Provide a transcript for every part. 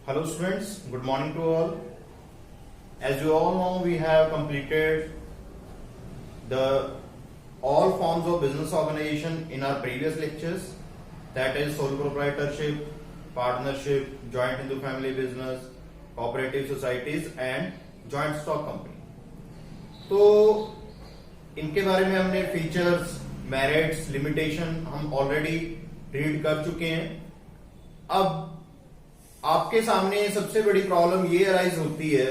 Hello students, good morning to all. As you all know, we have completed the all forms of business organization in our previous lectures, that is sole proprietorship, partnership, joint into family business, cooperative societies and joint stock company. तो इनके बारे में हमने features, merits, limitation हम already read कर चुके हैं। अब आपके सामने सबसे बड़ी प्रॉब्लम ये अराइज होती है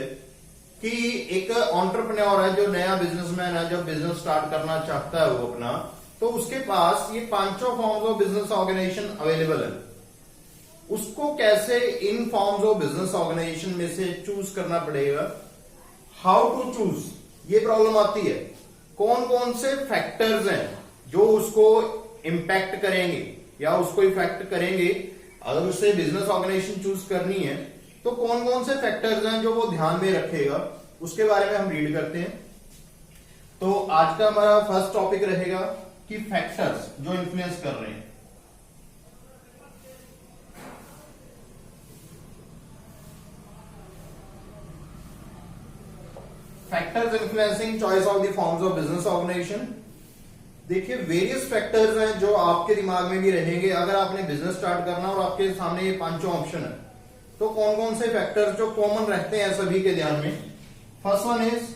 कि एक एंटरप्रेन्योर है जो नया बिजनेसमैन है, जब बिजनेस स्टार्ट करना चाहता है वो अपना, तो उसके पास ये पांचों forms of business organization available है। उसको कैसे इन फॉर्म्स ऑफ बिजनेस ऑर्गेनाइजेशन में से चूज करना पड़ेगा, हाउ टू चूज, ये प्रॉब्लम आती है। कौन कौन से फैक्टर्स हैं जो उसको इंपैक्ट करेंगे या उसको इफेक्ट करेंगे, अगर उसे बिजनेस ऑर्गेनाइजेशन चूज करनी है तो कौन कौन से फैक्टर्स हैं जो वो ध्यान में रखेगा, उसके बारे में हम रीड करते हैं। तो आज का हमारा फर्स्ट टॉपिक रहेगा कि फैक्टर्स जो इन्फ्लुएंस कर रहे हैं। Factors influencing choice of the forms of business organization. देखिए, वेरियस फैक्टर्स हैं जो आपके दिमाग में भी रहेंगे अगर आपने बिजनेस स्टार्ट करना और आपके सामने ये पांचों ऑप्शन है। तो कौन कौन से फैक्टर्स जो कॉमन रहते हैं सभी के ध्यान में। First one is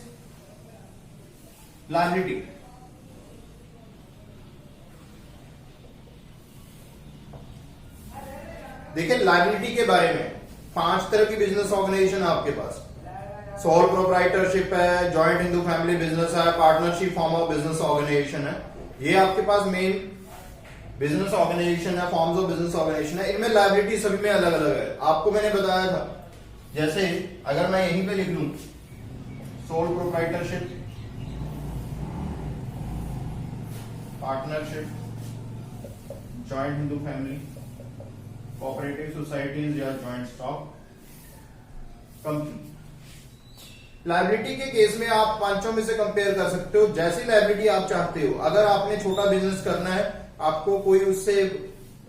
liability. देखिए, लायबिलिटी के बारे में 5 तरह की बिजनेस ऑर्गेनाइजेशन है आपके पास। सोल प्रोप्राइटरशिप है, जॉइंट हिंदू फैमिली बिजनेस है, partnership form of business organization है। ये आपके पास मेन बिजनेस ऑर्गेनाइजेशन है, फॉर्म्स ऑफ बिजनेस ऑर्गेनाइजेशन है। इनमें लायबिलिटी सभी में अलग अलग है। आपको मैंने बताया था, जैसे अगर मैं यहीं पे लिख लूं soul proprietorship, partnership, joint Hindu family, cooperative societies या जॉइंट स्टॉक कंपनी। लायबिलिटी के केस में आप पांचों में से कंपेयर कर सकते हो, जैसी लायबिलिटी आप चाहते हो। अगर आपने छोटा बिजनेस करना है, आपको कोई उससे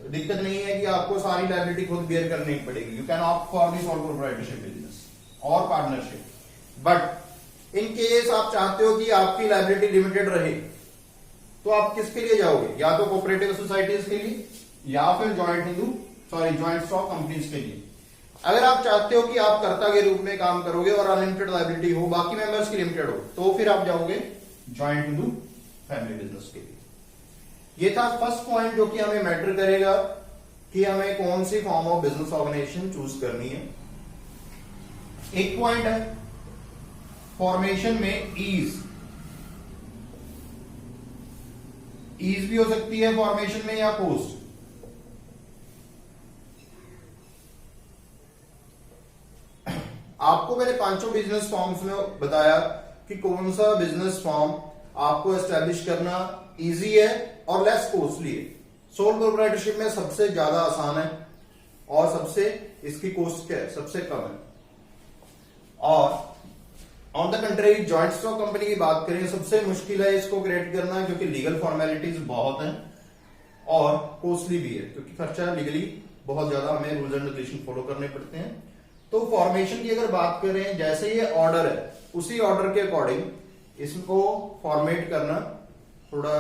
दिक्कत नहीं है कि आपको सारी लायबिलिटी खुद बेयर करनी पड़ेगी। You can opt for the soul proprietorship business और पार्टनरशिप। बट इन केस आप चाहते हो कि आपकी लायबिलिटी लिमिटेड रहे, तो आप किसके लिए जाओगे? या तो कोऑपरेटिव सोसाइटीज के लिए या फिर जॉइंट स्टॉक कंपनीज के लिए। अगर आप चाहते हो कि आप कर्ता के रूप में काम करोगे और अनलिमिटेड लायबिलिटी हो, बाकी मेंबर्स की लिमिटेड हो, तो फिर आप जाओगे जॉइंट हिंदू फैमिली बिजनेस के लिए। ये था फर्स्ट पॉइंट जो कि हमें मैटर करेगा कि हमें कौन सी form of business organisation choose करनी है। एक पॉइंट है फॉर्मेशन में ईज भी हो सकती है फॉर्मेशन में, या पोस्ट। आपको मैंने पांचों बिजनेस फॉर्म्स में बताया कि कौन सा बिजनेस फॉर्म आपको एस्टेब्लिश करना इजी है और लेस कॉस्टली है। सोल प्रोप्राइटरशिप में सबसे ज्यादा आसान है और सबसे इसकी कॉस्ट क्या है, सबसे कम है। और on the country joint stock company की बात करें, सबसे मुश्किल है इसको क्रिएट करना, क्योंकि लीगल फॉर्मेलिटीज बहुत हैं और कॉस्टली भी है, क्योंकि खर्चा लीगली बहुत ज्यादा हमें रूल्स एंड रेगुलेशन फॉलो करने पड़ते हैं। तो फॉर्मेशन की अगर बात करें, जैसे ये ऑर्डर है उसी ऑर्डर के अकॉर्डिंग इसको फॉर्मेट करना थोड़ा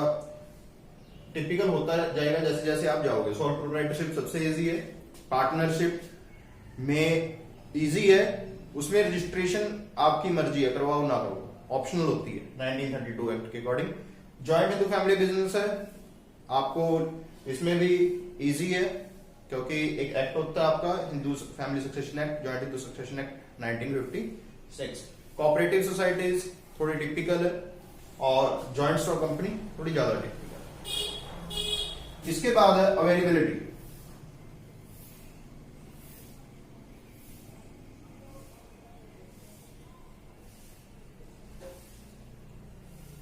टिपिकल होता जाएगा जैसे जैसे आप जाओगे। सोल प्रोप्राइटरशिप सबसे इजी है, पार्टनरशिप में इजी है, उसमें रजिस्ट्रेशन आपकी मर्जी है, करवाओ ना करो, ऑप्शनल होती है 1932 एक्ट के according. Joint Hindu family business है, आपको इसमें भी इजी है क्योंकि एक एक्ट होता है आपका Hindu family succession act, joint Hindu succession act 1956। Cooperative societies थोड़ी टिपिकल है और जॉइंट स्टॉक कंपनी थोड़ी ज्यादा टिपिकल है। इसके बाद है availability.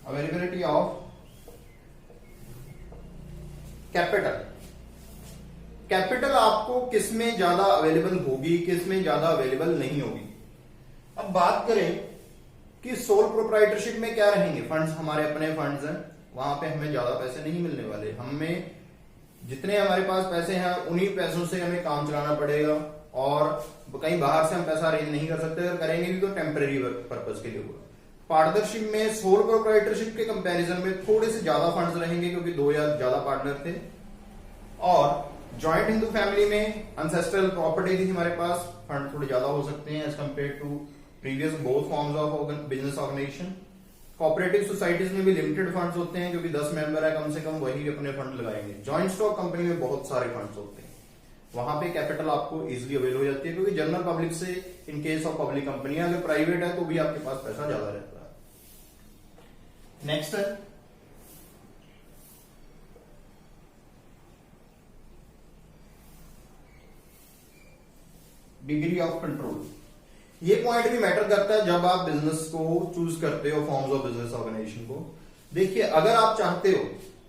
Availability of capital. Capital आपको किसमें ज्यादा अवेलेबल होगी, किसमें ज्यादा अवेलेबल नहीं होगी। अब बात करें कि सोल प्रोप्राइटरशिप में क्या रहेंगे, फंड्स हमारे अपने फंड्स हैं, वहां पे हमें ज्यादा पैसे नहीं मिलने वाले। हमें जितने हमारे पास पैसे हैं उन्हीं पैसों से हमें काम चलाना पड़ेगा और कहीं बाहर से हम पैसा अरेंज नहीं कर सकते, अगर करेंगे भी तो टेम्परेरी पर्पज के लिए होगा। पार्टनरशिप में सोल प्रोप्राइटरशिप के कंपैरिजन में थोड़े से ज्यादा फंड्स रहेंगे क्योंकि 2 या ज्यादा पार्टनर थे। और जॉइंट हिंदू फैमिली में अनसेस्ट्रल प्रॉपर्टी थी हमारे पास, फंड थोड़े ज्यादा हो सकते हैं as compare to previous both forms of business organization. Cooperative societies में भी लिमिटेड फंड्स होते हैं क्योंकि 10 मेंबर है कम से कम, वही अपने फंड लगाएंगे। जॉइंट स्टॉक कंपनी में बहुत सारे फंड्स होते हैं, वहां पे कैपिटल आपको इजीली अवेल हो जाती है क्योंकि जनरल पब्लिक से, in case of public company, अगर प्राइवेट है तो भी आपके पास पैसा ज्यादा रहता है। नेक्स्ट है डिग्री ऑफ कंट्रोल। ये पॉइंट भी मैटर करता है जब आप बिजनेस को चूज करते हो, फॉर्म्स ऑफ बिजनेस ऑर्गेनाइजेशन को। देखिए, अगर आप चाहते हो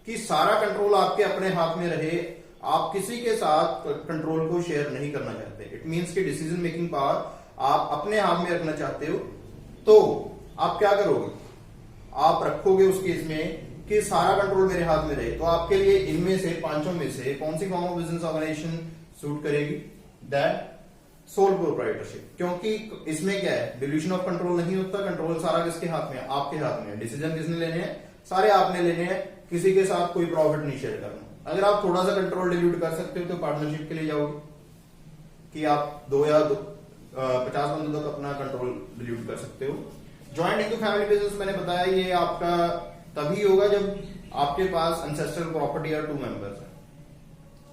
कि सारा कंट्रोल आपके अपने हाथ में रहे, आप किसी के साथ कंट्रोल को शेयर नहीं करना चाहते, इट मींस कि डिसीजन मेकिंग पावर आप अपने हाथ में रखना चाहते हो, तो आप क्या करोगे? आप रखोगे उस केस में कि सारा कंट्रोल मेरे हाथ में रहे। तो आपके लिए इनमें से, पांचों में से कौन सी form of business organisation suit करेगी? That sole proprietorship. क्योंकि इसमें क्या है, डिल्यूशन ऑफ कंट्रोल नहीं होता, कंट्रोल सारा किसके हाथ में है? आपके हाथ में है। डिसीजन किसने लेने हैं? सारे आपने लेने हैं, किसी के साथ कोई प्रॉफिट नहीं शेयर करना। अगर आप थोड़ा सा कंट्रोल डिल्यूट कर सकते हो तो पार्टनरशिप के लिए जाओगे कि आप 2 या 50 बंदों तक अपना कंट्रोल डिल्यूट कर सकते हो। जॉइंट इनटू फैमिली बिजनेस मैंने बताया, ये आपका तभी होगा जब आपके पास एंसेस्ट्रल प्रॉपर्टी और 2 मेंबर्स है।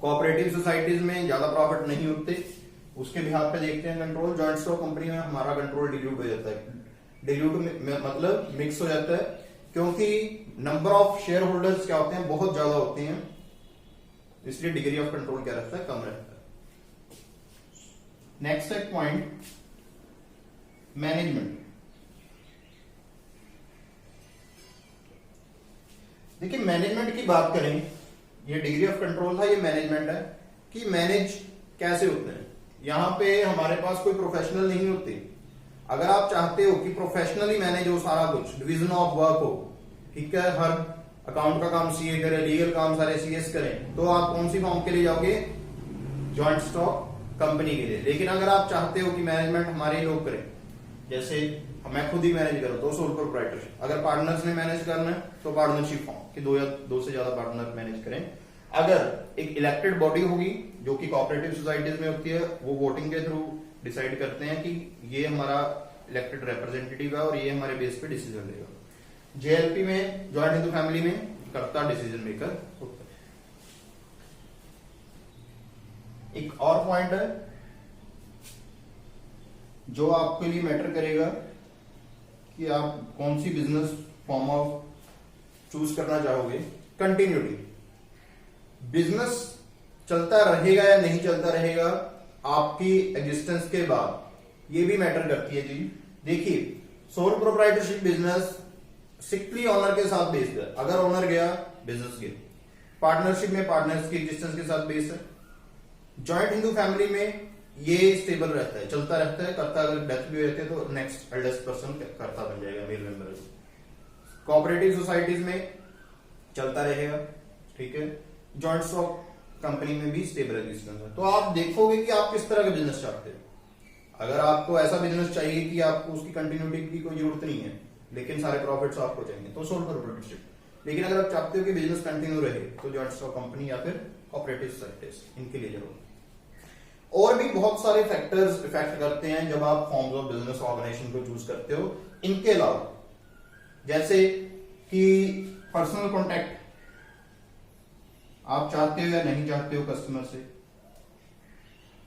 कोऑपरेटिव सोसाइटीज में ज्यादा प्रॉफिट नहीं होते, उसके बिहाफ पे देखते हैं कंट्रोल। जॉइंट स्टॉक कंपनी में हमारा कंट्रोल डिल्यूट हो जाता है, डिल्यूट मतलब मिक्स हो जाता है, क्योंकि नंबर ऑफ शेयर होल्डर्स क्या होते हैं, बहुत ज्यादा होते हैं, इसलिए डिग्री ऑफ कंट्रोल क्या रहता है, कम रहता है। नेक्स्ट है पॉइंट मैनेजमेंट। देखिए, मैनेजमेंट की बात करें, ये डिग्री ऑफ कंट्रोल था, ये मैनेजमेंट है कि मैनेज कैसे होते हैं। यहां पे हमारे पास कोई प्रोफेशनल नहीं होते। अगर आप चाहते हो कि प्रोफेशनली मैनेज हो सारा कुछ, डिवीजन ऑफ वर्क हो, ठीक है, हर अकाउंट का काम सीए करे, लीगल काम सारे सीएस करें, तो आप कौन सी फॉर्म के लिए जाओगे? जॉइंट स्टॉक कंपनी के लिए। लेकिन अगर आप चाहते हो कि मैनेजमेंट हमारे ही लोग करें, जैसे मैं खुद ही मैनेज करूं तो सोल प्रोप्राइटरशिप, अगर पार्टनर्स ने मैनेज करना है तो पार्टनरशिप फॉर्म कि 2 या 2 से ज्यादा पार्टनर मैनेज करें। अगर एक इलेक्टेड बॉडी होगी जो कि कोऑपरेटिव सोसाइटीज में होती है, वो वोटिंग के थ्रू डिसाइड करते हैं कि ये हमारा इलेक्टेड रिप्रेजेंटेटिव है और ये हमारे बेस पे डिसीजन लेगा। जेएलपी में, जॉइंट हिंदू फैमिली में, कर्ता डिसीजन मेकर होता है। एक और पॉइंट है जो आपके लिए मैटर करेगा कि आप कौन सी बिजनेस फॉर्म ऑफ चूज करना चाहोगे। कंटिन्यूटी, बिजनेस चलता रहेगा या नहीं चलता रहेगा आपकी एग्जिस्टेंस के बाद, ये भी मैटर करती है जी। देखिए, sole proprietorship business strictly owner के साथ बेस्ड है। अगर ऑनर गया, बिजनेस गया। पार्टनरशिप में पार्टनर्स की एग्जिस्टेंस के साथ बेस्ड है। जॉइंट हिंदू फैमिली में ये स्टेबल रहता है, चलता रहता है। करता अगर डेथ भी हो जाती है तो नेक्स्ट एल्डेस्ट पर्सन करता बन जाएगा, मेल मेंबर। कोऑपरेटिव सोसाइटीज में चलता रहेगा, ठीक है। जॉइंट स्टॉक कंपनी में भी स्टेबल एग्जिस्टेंस है। तो आप देखोगे कि आप किस तरह का बिजनेस चाहते हो। अगर आपको ऐसा बिजनेस चाहिए कि आपको उसकी कंटिन्यूटी की कोई जरूरत नहीं है लेकिन सारे प्रॉफिट्स आपको चाहिए, तो सोल प्रोप्राइटरशिप। लेकिन अगर आप चाहते हो कि बिजनेस कंटिन्यू रहे तो जॉइंट स्टॉक कंपनी या फिर कोऑपरेटिव सोसाइटीज, इनके लिए जरूर। और भी बहुत सारे फैक्टर्स इफेक्ट करते हैं जब आप फॉर्म्स ऑफ बिजनेस ऑर्गेनाइजेशन को चूज करते हो। इनके अलावा जैसे कि पर्सनल कॉन्टेक्ट, आप चाहते हो या नहीं चाहते हो कस्टमर से,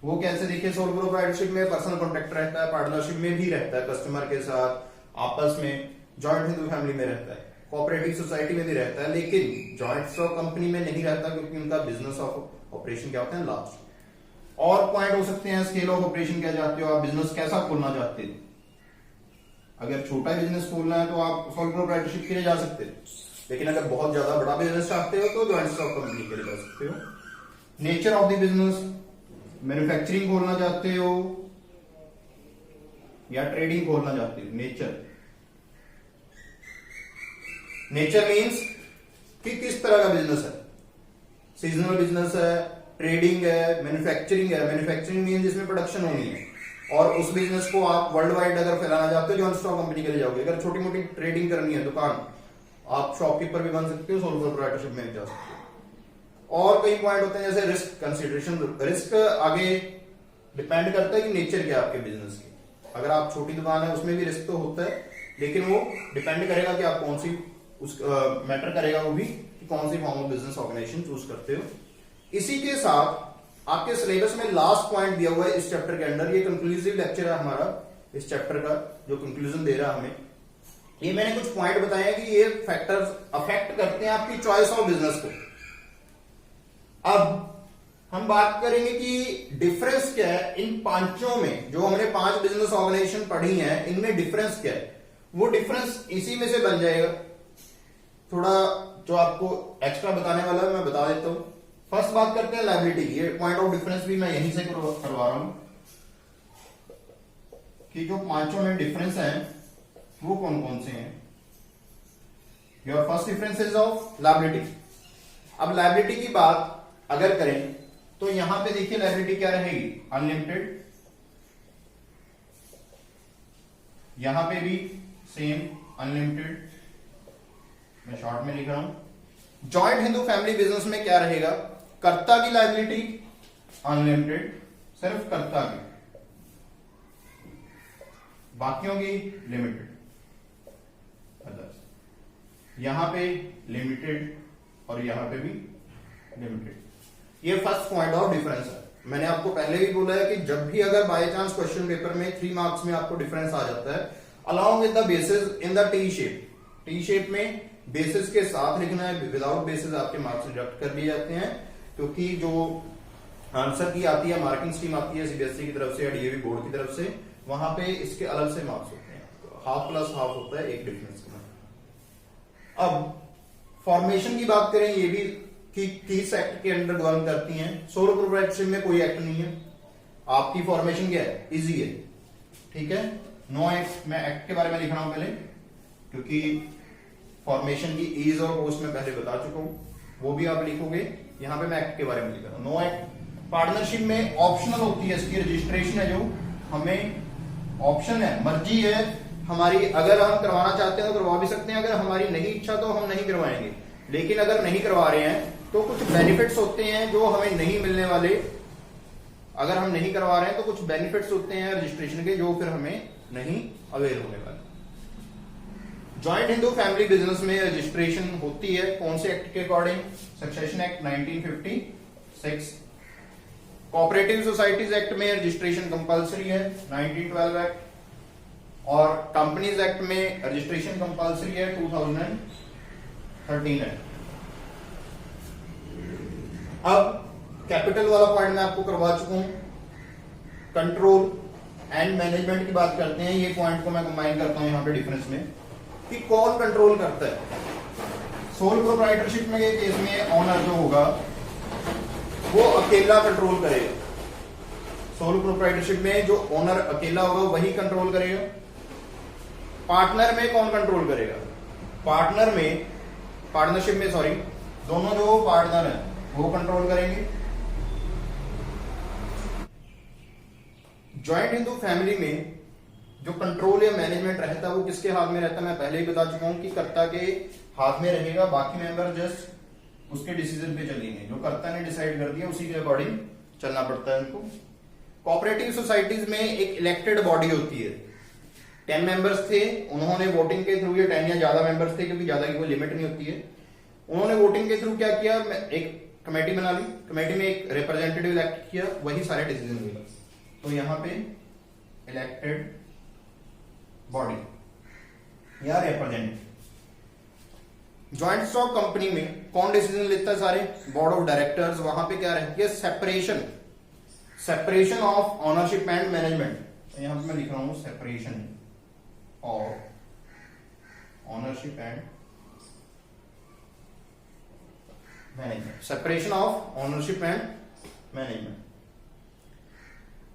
वो कैसे? देखिए, सोल प्रोप्राइटरशिप में पर्सनल कॉन्टेक्ट रहता है, पार्टनरशिप में भी रहता है, कस्टमर के साथ आपस में। जॉइंट हिंदू फैमिली में रहता है, कोऑपरेटिव सोसाइटी में भी रहता है, लेकिन जॉइंट स्टॉक कंपनी में नहीं रहता क्योंकि उनका बिजनेस ऑफ ऑपरेशन क्या होता है, लार्ज। और पॉइंट हो सकते हैं, स्केल ऑफ ऑपरेशन क्या चाहते हो आप, बिजनेस कैसा खोलना चाहते हो। अगर छोटा बिजनेस खोलना है तो आप सोल प्रोप्राइटरशिप के लिए जा सकते हो, लेकिन अगर बहुत ज्यादा बड़ा बिजनेस चाहते हो तो जॉइंट स्टॉक कंपनी के लिए जा सकते हो। Nature of the business, manufacturing खोलना चाहते हो या ट्रेडिंग खोलना चाहते हो। नेचर मीन्स कि किस तरह का बिजनेस है, सीजनल बिजनेस है, ट्रेडिंग है, मैन्युफैक्चरिंग मीन जिसमें प्रोडक्शन होनी है, और उस बिजनेस को आप वर्ल्ड वाइड अगर फैलाना चाहते हो, जॉइंट स्टॉक कंपनी के लिए जाओगे। अगर छोटी मोटी ट्रेडिंग करनी है, दुकान, आप शॉपकीपर भी बन सकते हो, सोल प्रोप्राइटरशिप में जा सकते हो। और कई पॉइंट होते हैं जैसे रिस्क कंसिडरेशन। रिस्क आगे डिपेंड करता है कि नेचर क्या है आपके बिजनेस की। अगर आप छोटी दुकान है उसमें भी रिस्क तो होता है, लेकिन वो डिपेंड करेगा कि आप कौन सी मैटर करेगा वो भी कि कौन सी form of business organisation choose करते हो। इसी के साथ आपके सिलेबस में लास्ट पॉइंट दिया हुआ है इस चैप्टर के अंदर, ये कंक्लूसिव लेक्चर है हमारा इस चैप्टर का, जो कंक्लूजन दे रहा है हमें। ये मैंने कुछ पॉइंट बताए हैं कि ये फैक्टर्स अफेक्ट करते हैं आपकी चॉइस ऑफ बिजनेस को। अब हम बात करेंगे कि डिफरेंस क्या है इन पांचों में, जो हमने 5 बिजनेस ऑर्गेनाइजेशन पढ़ी हैं, इनमें डिफरेंस क्या है। वो डिफरेंस इसी में से बन जाएगा। थोड़ा जो आपको एक्स्ट्रा बताने वाला है मैं बता देता हूं। फर्स्ट बात करते हैं लायबिलिटी। ये पॉइंट ऑफ डिफरेंस भी मैं यहीं से करवा रहा हूं कि जो पांचों में डिफरेंस हैं वो कौन कौन से हैं। Your first difference is of liability. अब लायबिलिटी की बात अगर करें तो यहां पे देखिए लायबिलिटी क्या रहेगी, अनलिमिटेड। यहां पे भी सेम अनलिमिटेड, मैं शॉर्ट में लिख रहा हूं। जॉइंट हिंदू फैमिली बिजनेस में क्या रहेगा, कर्ता की लायबिलिटी अनलिमिटेड, सिर्फ कर्ता की, बाकियों की लिमिटेड, अदर्स। यहां पे लिमिटेड और यहां पे भी लिमिटेड। ये फर्स्ट पॉइंट ऑफ डिफरेंस है। मैंने आपको पहले भी बोला है कि जब भी अगर बाय चांस क्वेश्चन पेपर में 3 मार्क्स में आपको डिफरेंस आ जाता है, along with the basis in the T shape, T shape में बेसिस के साथ लिखना है, विदाउट बेसिस आपके मार्क्स डिडक्ट कर लिए जाते हैं, क्योंकि जो आंसर की आती है, मार्किंग स्कीम आती है सीबीएसई की तरफ से या डीएवी बोर्ड की तरफ से, वहां पे इसके अलग से मार्क्स होते हैं, हाफ प्लस हाफ होता है एक डिफरेंस का। अब फॉर्मेशन की बात करें, ये भी कि किस एक्ट के अंडर गवर्न करती हैं। सोलो प्रोप्राइटरशिप में कोई एक्ट नहीं है, आपकी फॉर्मेशन क्या है, इजी है, ठीक है। नो एक्ट, मैं एक्ट के बारे में लिख रहा हूं पहले, क्योंकि फॉर्मेशन की ईज और पोस्ट में पहले बता चुका हूं, वो भी आप लिखोगे। यहां पे मैं एक्ट के बारे में लिख रहा हूं। नो एक्ट पार्टनरशिप में ऑप्शनल होती है, इसकी रजिस्ट्रेशन है जो हमें ऑप्शन है, मर्जी है हमारी। अगर हम करवाना चाहते हैं तो करवा भी सकते हैं, अगर हमारी नहीं इच्छा तो हम नहीं करवाएंगे। लेकिन अगर नहीं करवा रहे हैं तो कुछ बेनिफिट्स होते हैं जो हमें नहीं मिलने वाले। अगर हम नहीं करवा रहे हैं तो कुछ बेनिफिट्स होते हैं रजिस्ट्रेशन के जो फिर हमें नहीं अवेल होने वाले। जॉइंट हिंदू फैमिली बिजनेस में रजिस्ट्रेशन होती है कौन से एक्ट के according, succession act 1956। Cooperative societies act में रजिस्ट्रेशन कंपलसरी है, 1912 एक्ट। और कंपनीज एक्ट में रजिस्ट्रेशन कंपलसरी है, 2013 है। अब कैपिटल वाला पॉइंट मैं आपको करवा चुका हूं। कंट्रोल एंड मैनेजमेंट की बात करते हैं, ये पॉइंट को मैं कंबाइन करता हूं यहां पे डिफरेंस में, कि कौन कंट्रोल करता है। सोल प्रोप्राइटरशिप में केस में ऑनर जो होगा वो अकेला कंट्रोल करेगा। सोल प्रोप्राइटरशिप में जो ओनर अकेला होगा वही कंट्रोल करेगा। पार्टनर में कौन कंट्रोल करेगा, पार्टनर में, पार्टनरशिप में सॉरी, दोनों जो पार्टनर हैं वो कंट्रोल करेंगे। जॉइंट हिंदू फैमिली में जो कंट्रोल या मैनेजमेंट रहता है वो किसके हाथ में रहता है, मैं पहले ही बता चुका हूं कि कर्ता के हाथ में रहेगा। बाकी मेंबर जस्ट उसके डिसीजन पे चलेंगे, जो कर्ता ने डिसाइड कर दिया उसी के अकॉर्डिंग चलना पड़ता है उनको। कोऑपरेटिव सोसाइटीज में एक इलेक्टेड बॉडी होती है, 10 मेंबर्स थे, उन्होंने वोटिंग के थ्रू, या 10 या ज्यादा मेंबर्स थे क्योंकि ज्यादा की कोई लिमिट नहीं होती है, उन्होंने वोटिंग के थ्रू क्या किया, एक कमेटी बना ली, कमेटी में एक रिप्रेजेंटेटिव इलेक्ट किया, वही सारे डिसीजन हुए। तो यहां पे इलेक्टेड बॉडी या रिप्रेजेंटेटिव। ज्वाइंट स्टॉक कंपनी में कौन डिसीजन लेता है, सारे बोर्ड ऑफ डायरेक्टर्स। वहां पे क्या रहती है, separation of ownership and management. यहां पे मैं लिख रहा हूं separation of ownership and management, separation of ownership and management.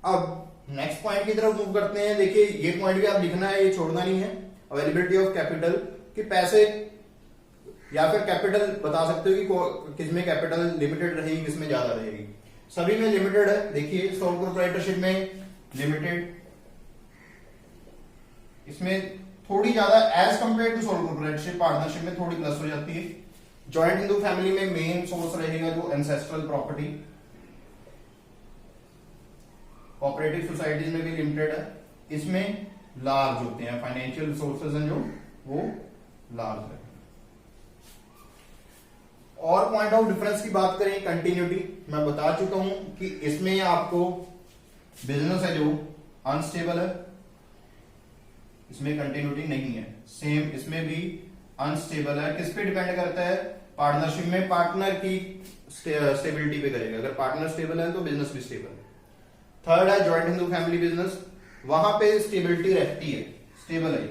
अब नेक्स्ट पॉइंट की तरफ मूव करते हैं। देखिए ये पॉइंट भी आप लिखना है, ये छोड़ना नहीं है। अवेलेबिलिटी ऑफ कैपिटल, कि पैसे या फिर कैपिटल बता सकते हो कि किसमें कैपिटल लिमिटेड रहेगी, किसमें ज्यादा रहेगी। सभी में लिमिटेड है। देखिए सोल प्रोप्राइटरशिप में लिमिटेड, इसमें थोड़ी ज्यादा as compare to sole proprietorship partnership में थोड़ी प्लस हो जाती है। जॉइंट हिंदू फैमिली में मेन सोर्स रहेगा जो एंसेस्ट्रल प्रॉपर्टी। कोऑपरेटिव सोसाइटीज में भी लिमिटेड है, इसमें लार्ज होते हैं फाइनेंशियल रिसोर्सेज हैं जो वो लार्ज है। और पॉइंट ऑफ डिफरेंस की बात करें, कंटिन्यूटी मैं बता चुका हूं कि इसमें आपको बिजनेस है जो अनस्टेबल है, इसमें कंटिन्यूटी नहीं है। सेम इसमें भी अनस्टेबल है। किस पे डिपेंड करता है? पार्टनरशिप में पार्टनर की स्टेबिलिटी पे करेगा। अगर पार्टनर स्टेबल है तो बिजनेस भी स्टेबल है। थर्ड है जॉइंट हिंदू फैमिली बिजनेस, वहां पे स्टेबिलिटी रहती है, स्टेबल है,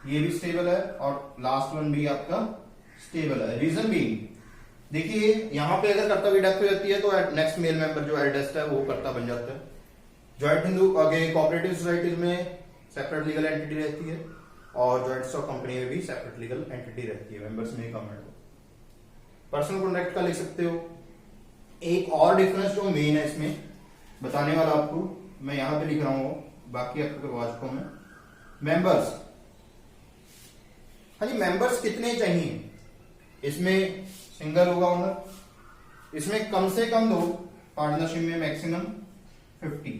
ये भी स्टेबल है और लास्ट वन भी आपका स्टेबल है। रीजन भी देखिए यहां पे अगर कर्ता की डेथ हो जाती है तो नेक्स्ट मेल मेंबर जो एल्डेस्ट है वो कर्ता बन जाता है। जॉइंट हिंदू आगे कोऑपरेटिव सोसाइटीज में सेपरेट लीगल एंटिटी रहती है और जॉइंट स्टॉक कंपनी में भी सेपरेट लीगल एंटिटी रहती है, मेंबर्स में कम है। पर्सनल कॉन्ट्रैक्ट का लिख सकते हो। एक और डिफरेंस जो मेन है इसमें बताने वाला आपको, मैं यहां पे लिख रहा हूं, बाकी आपको करवा चुका हूं मैं। मेंबर्स, हाँ जी, मेंबर्स कितने चाहिए? इसमें सिंगल होगा ओनर, इसमें कम से कम 2, पार्टनरशिप में मैक्सिमम 50,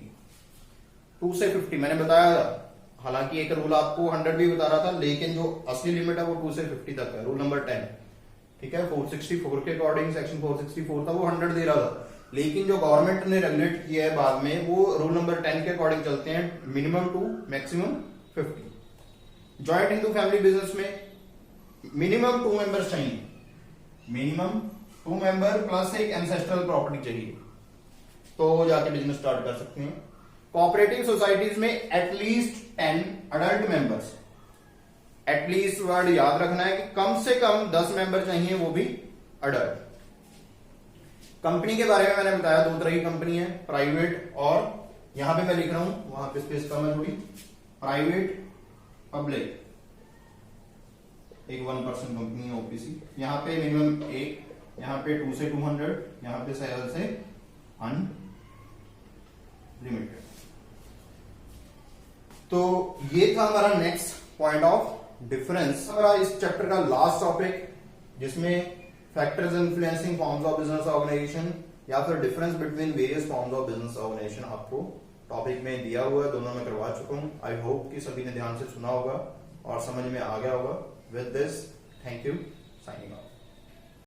2 से 50 मैंने बताया था। हालांकि एक रूल आपको 100 भी बता रहा था, लेकिन जो असली लिमिट है वो 2 से 50 तक है। रूल नंबर 10, ठीक है। 464 के अकॉर्डिंग सेक्शन 464 था, वो 100 दे रहा था, लेकिन जो गवर्नमेंट ने रेगुलेट किया है बाद में वो रूल नंबर 10 के अकॉर्डिंग चलते हैं, minimum 2 maximum 50। Joint Hindu family business में मिनिमम 2 मेंबर्स चाहिए, मिनिमम 2 मेंबर प्लस एक एंसेस्ट्रल प्रॉपर्टी चाहिए, तो जाके बिजनेस स्टार्ट कर सकते हैं। कोऑपरेटिव सोसाइटीज में at least 10 adult members, at least word याद रखना है कि कम से कम 10 मेंबर चाहिए, वो भी अडल्ट। कंपनी के बारे में मैंने बताया 2 तरह की कंपनी है, प्राइवेट और यहां पे मैं लिख रहा हूं, वहां पे स्पेस कम है थोड़ी, प्राइवेट पब्लिक। एक 1% कंपनी है ओपीसी, यहां पे मिनिमम 1, यहां पे 2 से 200, यहां पे 7 से अनलिमिटेड। तो ये था हमारा नेक्स्ट पॉइंट ऑफ डिफरेंस। हमारा इस चैप्टर का लास्ट टॉपिक, जिसमें factors influencing forms of business organisation या फिर difference between various forms of business organisation आपको टॉपिक में दिया हुआ है, दोनों में करवा चुका हूं। आई होप कि सभी ने ध्यान से सुना होगा और समझ में आ गया होगा। With this, thank you, signing off.